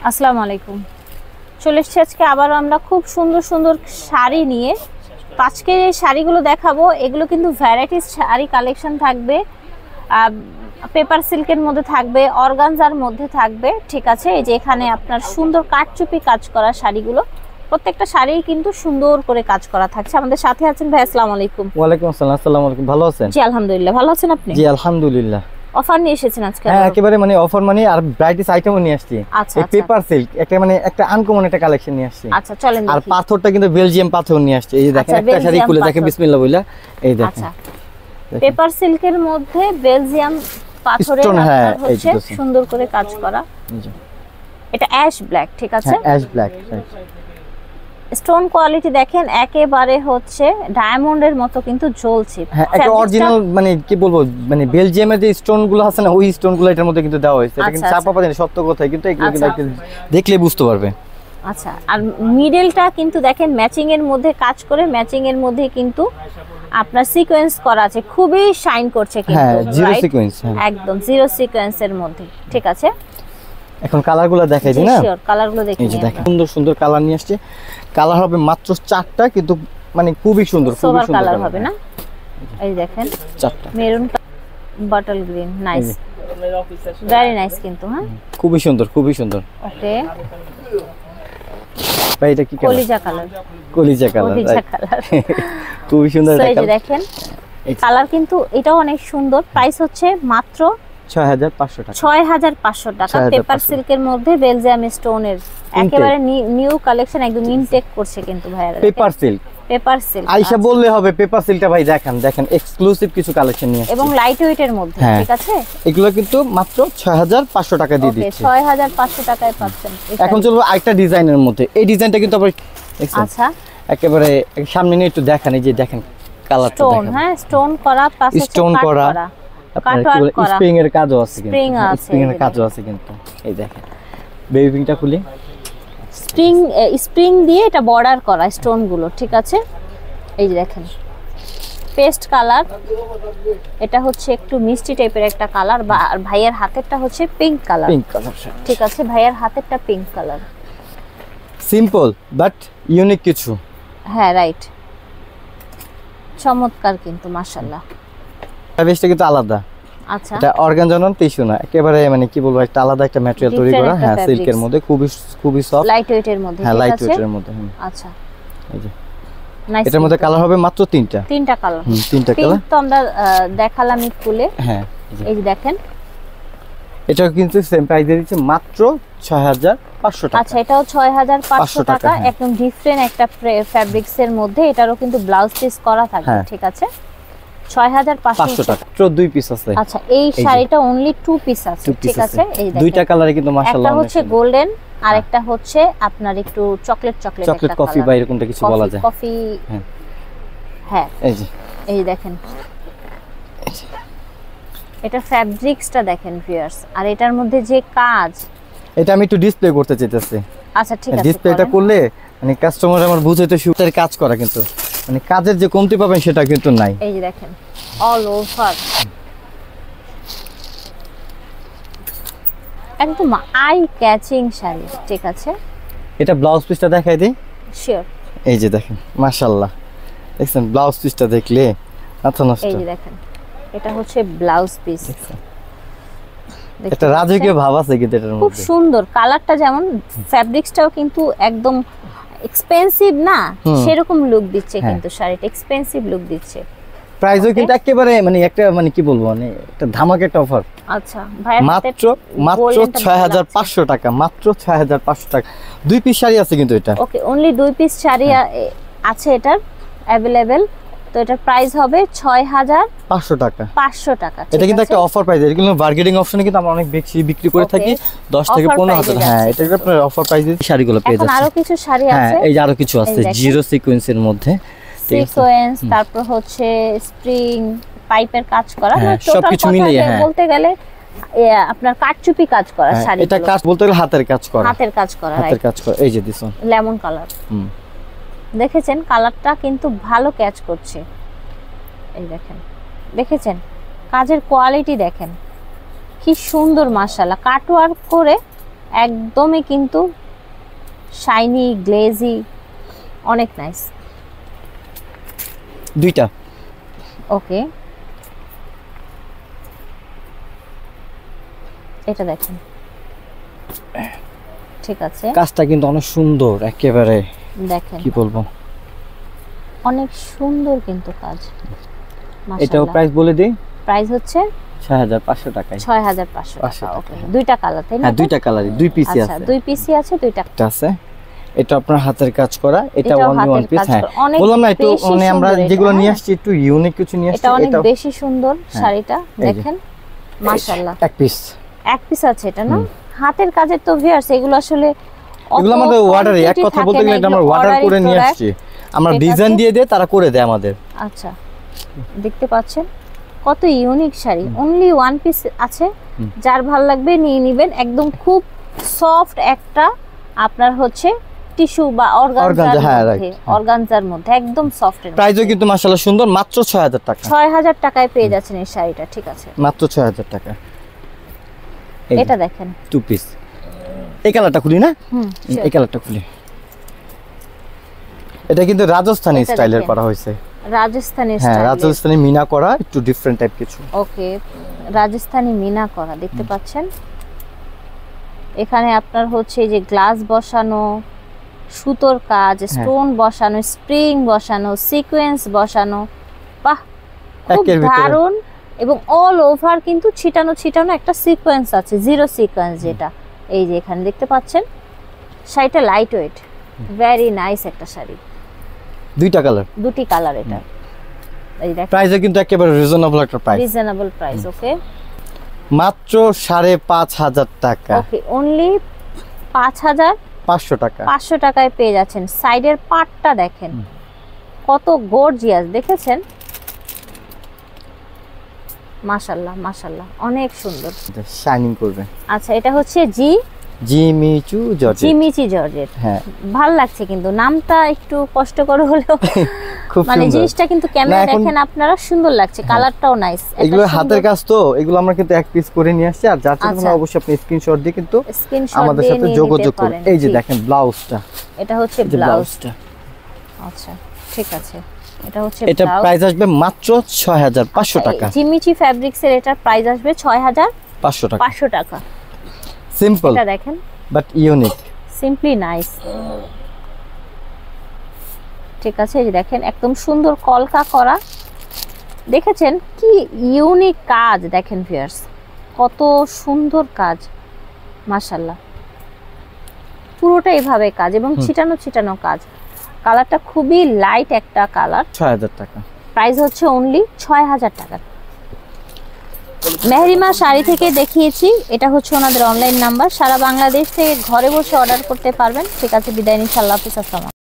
আসসালামু আলাইকুম। চলে এসেছি আজকে আবারও আমরা খুব সুন্দর সুন্দর শাড়ি নিয়ে। আজকে এই শাড়িগুলো দেখাবো, এগুলো কিন্তু ভ্যারাইটিস শাড়ি কালেকশন থাকবে। পেপার সিল্কের মধ্যে থাকবে, অর্গানজার মধ্যে থাকবে, ঠিক আছে। এই যে এখানে আপনার সুন্দর কাটচুপি কাজ করা শাড়িগুলো, প্রত্যেকটা শাড়ি কিন্তু সুন্দর করে কাজ করা থাকছে। আমাদের সাথে আছেন ভাই, আসসালামু আলাইকুম। ওয়ালাইকুম আসসালাম। আসসালামু আলাইকুম, ভালো আছেন? জি আলহামদুলিল্লাহ, ভালো আছেন আপনি? জি আলহামদুলিল্লাহ। অফার নিয়ে এসেছেন আজকে? হ্যাঁ একেবারে মানে অফার মানে আর ভ্যারাইটিস আইটেমও নিয়ে আসছি। আচ্ছা এই পেপার সিল্ক একটা মানে একটা আনকমন একটা কালেকশন নিয়ে আসছি। আচ্ছা চলেন। আর পাথরটা কিন্তু বেলজিয়াম পাথর নিয়ে আসছে। এই যে দেখেন একটা শাড়ি খুলে দেখেন, বিসমিল্লাহ বইলা এই দেখেন। আচ্ছা পেপার সিল্কের মধ্যে বেলজিয়াম পাথরের হচ্ছে সুন্দর করে কাজ করা। এটা অ্যাশ ব্ল্যাক, ঠিক আছে, অ্যাশ ব্ল্যাক। স্টোন কোয়ালিটি দেখেন একেবারে হচ্ছে ডায়মন্ডের মতো কিন্তু জ্বলছে। হ্যাঁ একটা অরিজিনাল মানে কি বলবো, মানে বেলজিয়ামের যে স্টোন গুলো আছে না, ওই স্টোন গুলো এটার মধ্যে কিন্তু দেওয়া হয়েছে। এটা কিন্তু চাপা পাতা সত্য কথা, কিন্তু এগুলো কিন্তু দেখলে বুঝতে পারবে। আচ্ছা, আর মিডলটা কিন্তু দেখেন ম্যাচিং এর মধ্যে কাজ করে, ম্যাচিং এর মধ্যে কিন্তু আপনার সিকোয়েন্স করা আছে, খুবই শাইন করছে কিন্তু। হ্যাঁ জিরো সিকোয়েন্স, একদম জিরো সিকোয়েন্সের মধ্যে, ঠিক আছে। এখন কালারগুলো দেখাই দিই না? শিওর, কালারগুলো দেখি। এই যে দেখেন সুন্দর সুন্দর কালার নিয়ে আসছে। কালার হবে মাত্র 4টা, কিন্তু মানে খুবই সুন্দর, খুবই সুন্দর কালার হবে না? এই দেখেন 4টা। Maroon, bottle green, nice, very nice কিন্তু। হ্যাঁ খুবই সুন্দর, খুবই সুন্দর। ওকে ভাই এটা কি কালার? কলিজা কালার। কলিজা কালার, কলিজা কালার খুবই সুন্দর এটা। এই যে দেখেন কালার কিন্তু এটাও অনেক সুন্দর। প্রাইস হচ্ছে মাত্র 6500 টাকা। 6500 টাকা। পেপার সিল্কের মধ্যে বেলজিয়াম স্টোনের একেবারে নিউ কালেকশন, একদম ইনটেক করছে কিন্তু ভাইরা। Paper silk, paper silk Ayesha বললে হবে। পেপার সিল্কটা ভাই দেখেন, দেখেন এক্সক্লুসিভ কিছু কালেকশন নিয়ে এবং লাইট ওয়েটের মধ্যে, ঠিক আছে। এগুলো কিন্তু মাত্র 6500 টাকা দিয়ে দিচ্ছি। 6500 টাকায় পাচ্ছেন। এখন চলবো আরেকটা ডিজাইনের মধ্যে। এই ডিজাইনটা কিন্তু আবার আচ্ছা একেবারে সামনে নিয়ে একটু দেখান। এই যে দেখেন কালারটা স্টোন, হ্যাঁ স্টোন করা, পাশে স্টোন করা, কাটওয়ার্ক করা, স্প্রিং এর কাজও আছে কিন্তু। স্প্রিং এর কাজও আছে কিন্তু। এই দেখেন বেবি পিঙ্কটা খুলি, স্প্রিং দিয়ে এটা বর্ডার করা স্টোন গুলো, ঠিক আছে। এই যে দেখেন পেস্ট কালার, এটা হচ্ছে একটু মিষ্টি টাইপের একটা কালার। আর ভাইয়ের হাতেরটা হচ্ছে পিঙ্ক কালার, ঠিক আছে। ভাইয়ের হাতেরটা pink colour, simple but unique কিছু। হ্যাঁ রাইট, চমৎকার কিন্তু মাশাআল্লাহ। ফেব্রিকটা কিন্তু আলাদা। আচ্ছা এটা অর্গানজা নন, টিস্যু না, একেবারে মানে কি বলবো একটা আলাদা একটা ম্যাটেরিয়াল তৈরি করা। হ্যাঁ সিল্কের মধ্যে খুবই খুবই সফট, লাইট ওয়েটের মধ্যে। হ্যাঁ লাইট ওয়েটের মধ্যে। আচ্ছা এই যে এটার মধ্যে কালার হবে মাত্র 3টা কালার। 3টা কালার তো আমরা দেখালাম খুলে। হ্যাঁ এই যে দেখেন এটা কিন্তু সেম প্রাইস দিয়ে দিচ্ছে মাত্র 6500 টাকা। আচ্ছা এটাও 6500 টাকা। একদম ডিফারেন্ট একটা ফেব্রিক্স এর মধ্যে। এটারও কিন্তু ব্লাউজ পিস করা থাকবে, ঠিক আছে। 6500 টাকা, 2 পিস আছে। আচ্ছা এই শাড়িটা অনলি 2 পিস আছে, ঠিক আছে। এই দেখেন দুইটা কালারে কিন্তু মাশাআল্লাহ। একটা হচ্ছে গোল্ডেন আর একটা হচ্ছে আপনার একটু চকলেট একটা কফি বা এরকমটা কিছু বলা যায়, কফি। হ্যাঁ এই দেখেন এটা ফেব্রিক্সটা দেখেন ভিউয়ার্স, আর এটার মধ্যে যে কাজ, এটা আমি একটু ডিসপ্লে করতে চাইতেছি। আচ্ছা ঠিক আছে, ডিসপ্লেটা করলে মানে কাস্টমার আমার বুঝাইতে সুবিধার কাজ করা, কিন্তু মানে কাজের যে কমতি পাবেন সেটা কিন্তু নাই। এই যে দেখেন অল ওভার একদম আই ক্যাচিং শাড়ি, ঠিক আছে। এটা ব্লাউজ পিসটা দেখাই দিই। শিওর। এই যে দেখেন মাশাআল্লাহ, দেখছেন ব্লাউজ পিসটা দেখলে মাথা নষ্ট। এই যে দেখেন এটা হচ্ছে ব্লাউজ পিস। এটা রাজকীয় ভাব আছে কিন্তু এটার মধ্যে, খুব সুন্দর কালারটা। যেমন ফেব্রিক্সটাও কিন্তু একদম এক্সপেন্সিভ না, সেরকম লুক দিচ্ছে কিন্তু শাড়িটা, এক্সপেন্সিভ লুক দিচ্ছে। প্রাইসও কিন্তু একেবারে মানে একটা মানে কি বলবো, মানে একটা ধামাকা একটা অফার। আচ্ছা ভাই মাত্র 6500 টাকা, মাত্র 6500 টাকা। 2 পিস শাড়ি আছে কিন্তু এটা। ওকে অনলি 2 পিস শাড়ি আছে এটার अवेलेबल। তো এটার প্রাইস হবে 6500 টাকা। 500 টাকা। এটা কিন্তু একটা অফার প্রাইস। এগুলো বার্গেনিং অপশনে কিন্তু আমরা অনেক বেশি বিক্রি করে থাকি 10 থেকে 15000। হ্যাঁ এটা আপনার অফার প্রাইসে শাড়িগুলো পেয়ে যাচ্ছে। এখন আরো কিছু শাড়ি আছে। হ্যাঁ এই যে আরো কিছু আছে জিরো সিকোয়েন্সের মধ্যে, সিকোয়েন্স, তারপর হচ্ছে স্প্রিং পাইপের কাজ করা, সবকিছু মিলিয়ে বলতে গেলে আপনার কাটচুপি কাজ করা শাড়ি। এটা কাজ বলতে গেলে হাতের কাজ করা, হাতের কাজ করা। এই যে দিছো লেমন কালার, দেখেছেন কালারটা কিন্তু ভালো ক্যাচ করছে। এই দেখেন, দেখেছেন কাজের কোয়ালিটি দেখেন কি সুন্দর মাশাআল্লাহ। কাটওয়ার্ক করে একদমই কিন্তু শাইনি গ্লেজি, অনেক নাইস। দুইটা। ওকে, এটা দেখেন, ঠিক আছে। কাজটা কিন্তু অনেক সুন্দর, একেবারে দেখেন কি বলবো, অনেক সুন্দর কিন্তু কাজ। এটাও প্রাইস বলে দিই, প্রাইস হচ্ছে 6500 টাকায়। 6500 500 টাকা। ওকে, দুইটা কালার তাই না? হ্যাঁ, দুইটা কালারই, দুই পিসি আচ্ছা, আছে। দুই পিসি আছে, দুইটা একটা আছে, এটা আপনার হাতের কাজ করা, এটা এটাও ওয়ান হাতের পিস। কাজ হ্যাঁ, করা, অনেক বললাম না একটু বেশি মানে আমরা সুন্দর এটা, যেগুলো নিয়ে হ্যাঁ। আসছি একটু ইউনিক কিছু নিয়ে আসছি। এটা অনেক বেশি সুন্দর শাড়িটা, এই যে। দেখেন মাশাআল্লাহ। এক পিস, এক পিস আছে এটা না? হাতের কাজের তো ভিউয়ার্স এগুলো আসলে এগুলো আমাদের অর্ডারই, এক কথা বলতে গেলে এটা আমরা অর্ডার করে নিয়ে আসছি, আমরা ঠিক ডিজাইন আছে। দিয়ে দেই, তারা করে দেয় আমাদের। আচ্ছা, দেখতে পাচ্ছেন কত unique sari, only one piece আছে, যার ভালো লাগবে নিয়ে নেবেন। একদম খুব সফট একটা আপনার হচ্ছে টিস্যু বা অর্গানজার হ্যাঁ, মধ্যে, অর্গানজার মধ্যে একদম সফট। প্রাইসও কিন্তু মাশাআল্লাহ সুন্দর, মাত্র 6000 টাকা। 6000 টাকায় পেয়ে যাচ্ছেন এই শাড়িটা, ঠিক আছে। মাত্র 6000 টাকা। এটা দেখেন, টু পিস। এই কালারটা খুলি না? sure। এই কালারটা খুলি। এটা কিন্তু রাজস্থানি এটা স্টাইলের দেখেন। করা হয়েছে। রাজস্থানি হ্যাঁ, স্টাইল। রাজস্থানি মিনা করা, একটু ডিফারেন্ট টাইপ কিছু। ওকে, রাজস্থানি মিনা করা, দেখতে পাচ্ছেন। এখানে আপনার হচ্ছে এই যে গ্লাস বসানো, সুতোর কাজ, স্টোন বসানো, স্প্রিং বসানো, সিকোয়েন্স বসানো, বাহ খুব একের ভিতরে। দারুণ। এবং অল ওভার কিন্তু ছিটানো ছিটানো একটা সিকোয়েন্স আছে, জিরো সিকোয়েন্স, যেটা এই যে এখানে দেখতে পাচ্ছেন। শাড়িটা লাইট ওয়েট, ভেরি নাইস একটা শাড়ি, দুইটা কালার, দুটি কালার। এটা এই দেখেন, প্রাইসও কিন্তু একেবারে রিজনেবল একটা প্রাইস, রিজনেবল প্রাইস। ওকে, মাত্র 5500 টাকা। ওকে, অনলি 5500 টাকা। টাকায় পেয়ে যাচ্ছেন। সাইডের পাটটা দেখেন কত গর্জিয়াস, দেখেছেন? মাশাআল্লাহ মাশাআল্লাহ, অনেক সুন্দর। শাইনিং করবে। আচ্ছা, এটা হচ্ছে জিমিচু জর্জেট। জিমিচি জর্জেট। হ্যাঁ, ভাল লাগছে কিন্তু নামটা একটু কষ্ট করে হলেও খুব মানে সুন্দর। জিনিসটা কিন্তু ক্যামেরা না, এখন- দেখেন আপনারা, সুন্দর লাগছে, কালারটাও নাইস। এগুলো হাতের কাজ তো, এগুলো আমরা কিন্তু এক পিস করে নিয়ে আসছি। আর যার জন্য আচ্ছা। অবশ্যই আপনি স্ক্রিনশট দিয়ে কিন্তু স্ক্রিনশট আমাদের দিয়ে সাথে নিয়ে যোগাযোগ নিতে করুন। পারেন। এই যে জি, দেখেন ব্লাউজটা, এটা হচ্ছে এই যে ব্লাউজ। ব্লাউজটা। আচ্ছা, ঠিক আছে, এটা হচ্ছে এটা ব্লাউজ। প্রাইস আসবে মাত্র 6500 টাকা। জিমিচি ফ্যাব্রিক্স এর এটার প্রাইস আসবে 500 টাকা। 6500 টাকা। সিম্পল এটা দেখেন, বাট ইউনিক। Simply nice. ঠিক আছে, এই যে দেখেন একদম সুন্দর কলকা করা, দেখেছেন কি ইউনিক কাজ, দেখেন ভিউয়ার্স কত সুন্দর কাজ, মাশাআল্লাহ। পুরোটা এইভাবে কাজ এবং ছিটানো ছিটানো কাজ। কালারটা খুবই লাইট একটা কালার। 6000 টাকা। প্রাইস হচ্ছে অনলি 6000 টাকা। মেহরিমা শাড়ি থেকে দেখিয়েছি, এটা হচ্ছে ওনাদের অনলাইন নাম্বার। সারা বাংলাদেশ থেকে ঘরে বসে অর্ডার করতে পারবেন। ঠিক আছে, বিদায় নিচ্ছি, আল্লাহ হাফেজ, আসসালামু আলাইকুম।